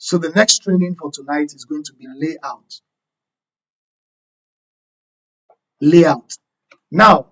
So the next training for tonight is going to be layout. Layout. Now,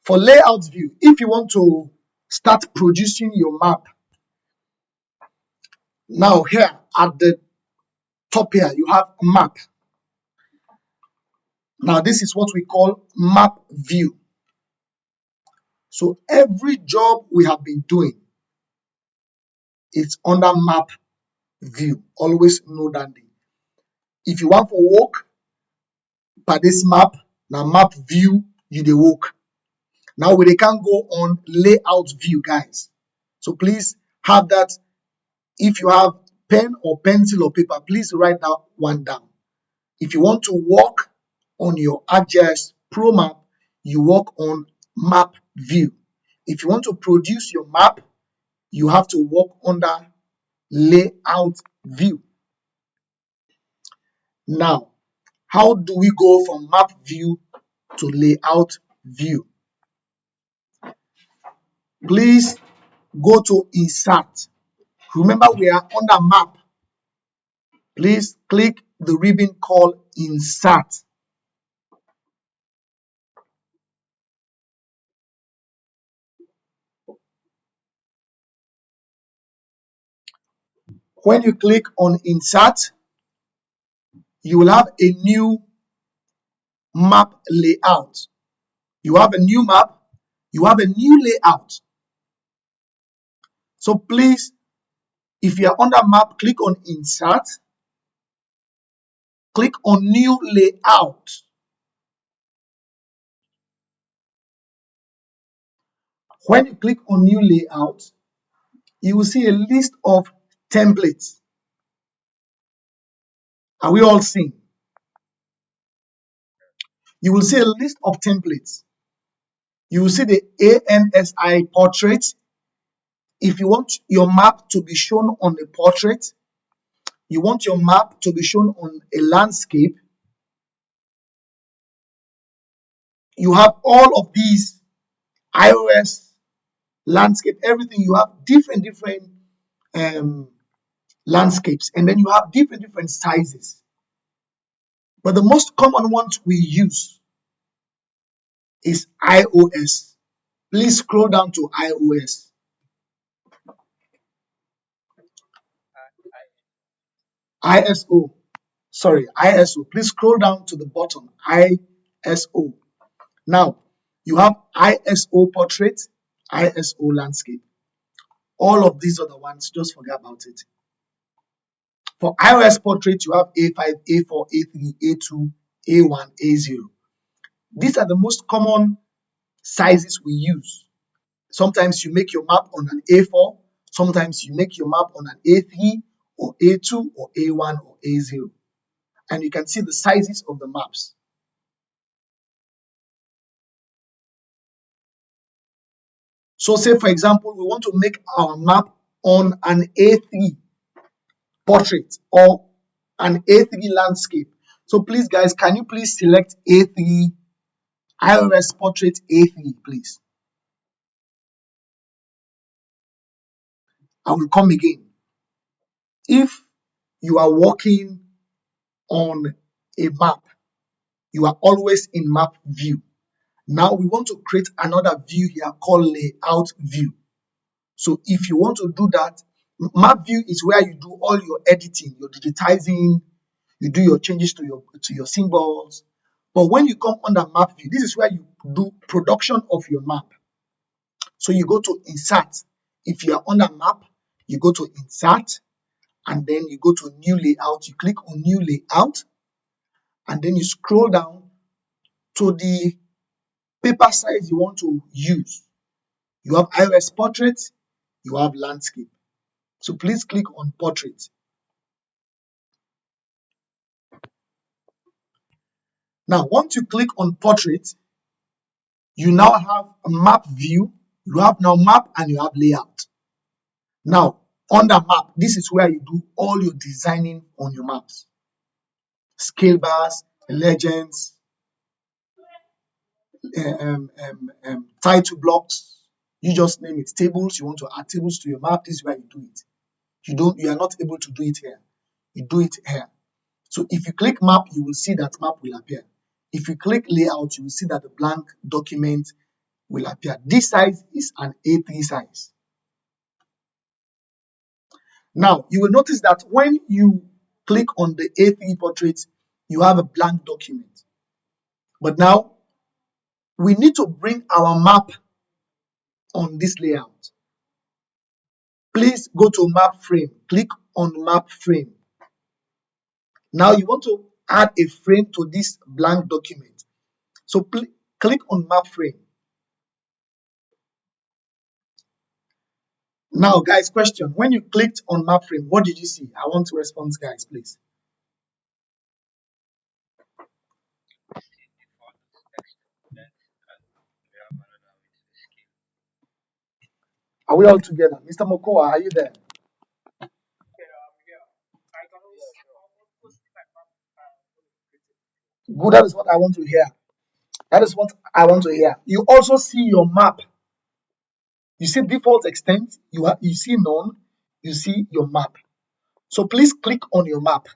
for layout view, if you want to start producing your map, now here at the top here, you have map. Now, this is what we call map view. So every job we have been doing is under map view. Always know that. If you want to work by this map, now map view, you dey work. Now we can go on layout view, guys. So please have that. If you have pen or pencil or paper, please write that one down. If you want to work on your GIS Pro map, you work on map view. If you want to produce your map, you have to work under layout view. Now, how do we go from map view to layout view? Please go to insert. Remember, we are under map. Please click the ribbon called insert. When you click on insert, you will have a new map layout. You have a new map, you have a new layout. So please, if you are under map, click on insert, click on new layout. When you click on new layout, you will see a list of templates. Are we all seeing? You will see a list of templates. You will see the ANSI portrait. If you want your map to be shown on a portrait, you want your map to be shown on a landscape, you have all of these iOS, landscape, everything. You have different landscapes, and then you have different sizes. But the most common ones we use is iOS. Please scroll down to iOS. ISO. Sorry, ISO. Please scroll down to the bottom. ISO. Now, you have ISO portrait, ISO landscape. All of these are the ones, just forget about it. For iOS portrait, you have A5, A4, A3, A2, A1, A0. These are the most common sizes we use. Sometimes you make your map on an A4, sometimes you make your map on an A3 or A2 or A1 or A0. And you can see the sizes of the maps. So say, for example, we want to make our map on an A3 portrait or an A3 landscape. So please, guys, can you please select A3, iOS portrait A3, please? I will come again. If you are working on a map, you are always in map view. Now we want to create another view here called layout view. So if you want to do that, map view is where you do all your editing, your digitizing, you do your changes to your symbols. But when you come under map view, this is where you do production of your map. So you go to insert. If you are under map, you go to insert, and then you go to new layout. You click on new layout, and then you scroll down to the paper size you want to use. You have iOS portrait, you have landscape. So please click on portrait. Now, once you click on portrait, you now have a map view. You have now map and you have layout. Now, under map, this is where you do all your designing on your maps. Scale bars, legends, title blocks, you just name it. Tables, you want to add tables to your map, this is where you do it. You are not able to do it here. You do it here. So if you click map, you will see that map will appear. If you click layout, you will see that the blank document will appear. This size is an A3 size. Now, you will notice that when you click on the A3 portrait, you have a blank document. But now, we need to bring our map on this layout. Please go to map frame. Click on map frame. Now, you want to add a frame to this blank document. So click on map frame. Now, guys, question. When you clicked on map frame, what did you see? I want to respond, guys, please. Are we all together? Mr. Mokoa, are you there? Good, that is what I want to hear. That is what I want to hear. You also see your map. You see default extent, you see none, you see your map. So please click on your map.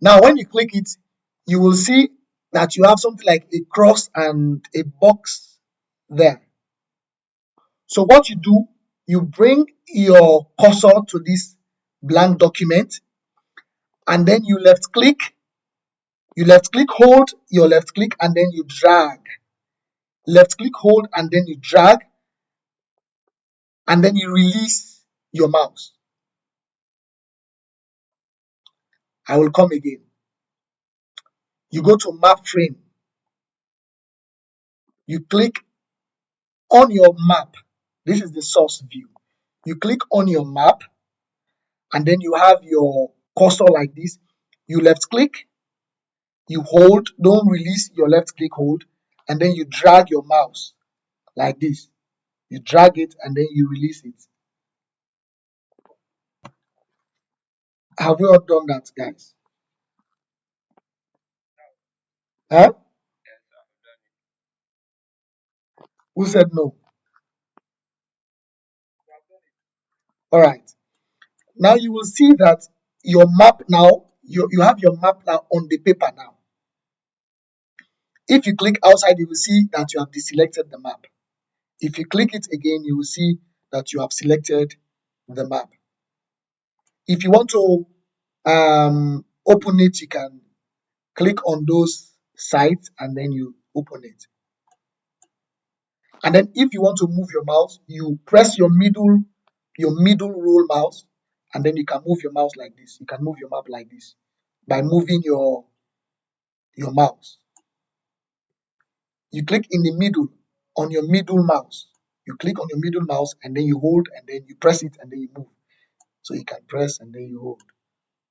Now, when you click it, you will see that you have something like a cross and a box there. So what you do, you bring your cursor to this blank document, and then you left click, hold your left click, and then you drag. Left click, hold, and then you drag, and then you release your mouse. I will come again. You go to map frame. You click on your map. This is the source view. You click on your map, and then you have your cursor like this. You left click, you hold, don't release your left click hold, and then you drag your mouse like this. You drag it and then you release it. Have we all done that, guys? Huh? Who said no? All right. Now you will see that your map now, you have your map now on the paper now. If you click outside, you will see that you have deselected the map. If you click it again, you will see that you have selected the map. If you want to open it, you can click on those sites and then you open it. And then if you want to move your mouse, you press your middle roll mouse, and then you can move your mouse like this. You can move your map like this by moving your mouse. You click in the middle on your middle mouse. You click on your middle mouse and then you hold and then you press it and then you move. So you can press and then you hold.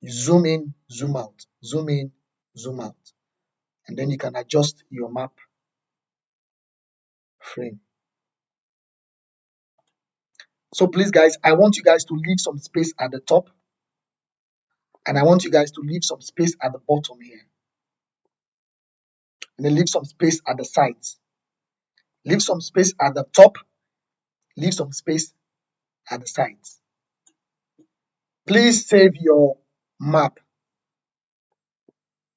You zoom in, zoom out, zoom in, zoom out. And then you can adjust your map frame. So please, guys, I want you guys to leave some space at the top. And I want you guys to leave some space at the bottom here. And then leave some space at the sides. Leave some space at the top. Leave some space at the sides. Please save your map.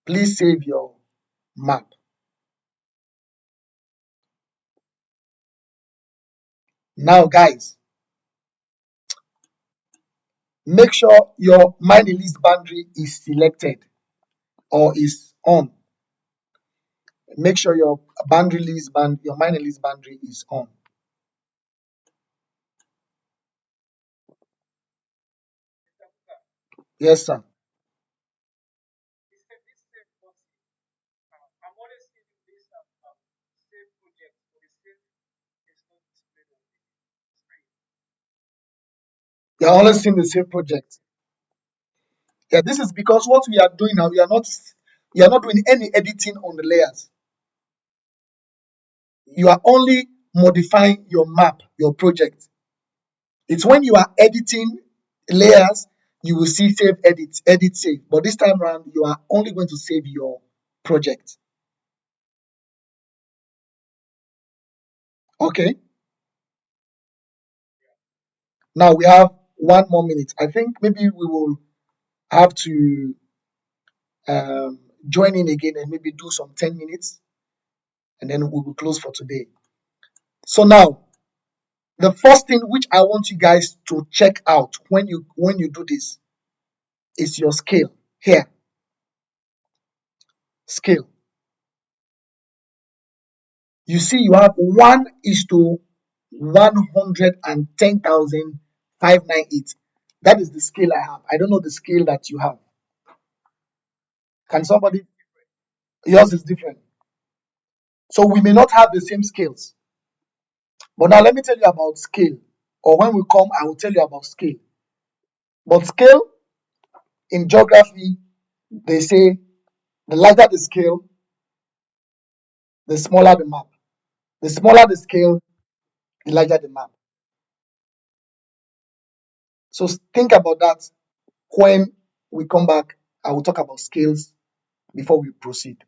Please save your map. Now, guys, make sure your mine list boundary is selected or is on. Make sure your mine list boundary is on. Yes, sir. You're always seeing the same project. Yeah, this is because what we are doing now, we are not doing any editing on the layers. You are only modifying your map, your project. It's when you are editing layers, you will see save, edit, save. But this time around, you are only going to save your project. Okay. Now we have 1 more minute. I think maybe we will have to join in again and maybe do some 10 minutes and then we will close for today. So now, the first thing which I want you guys to check out when you do this is your scale. Here, scale. You see, you have 1:110,598. That is the scale I have. I don't know the scale that you have. Can somebody? Yours is different. So we may not have the same scales. But now let me tell you about scale. Or when we come, I will tell you about scale. But scale in geography, they say the larger the scale, the smaller the map. The smaller the scale, the larger the map. So think about that when we come back. I will talk about scales before we proceed.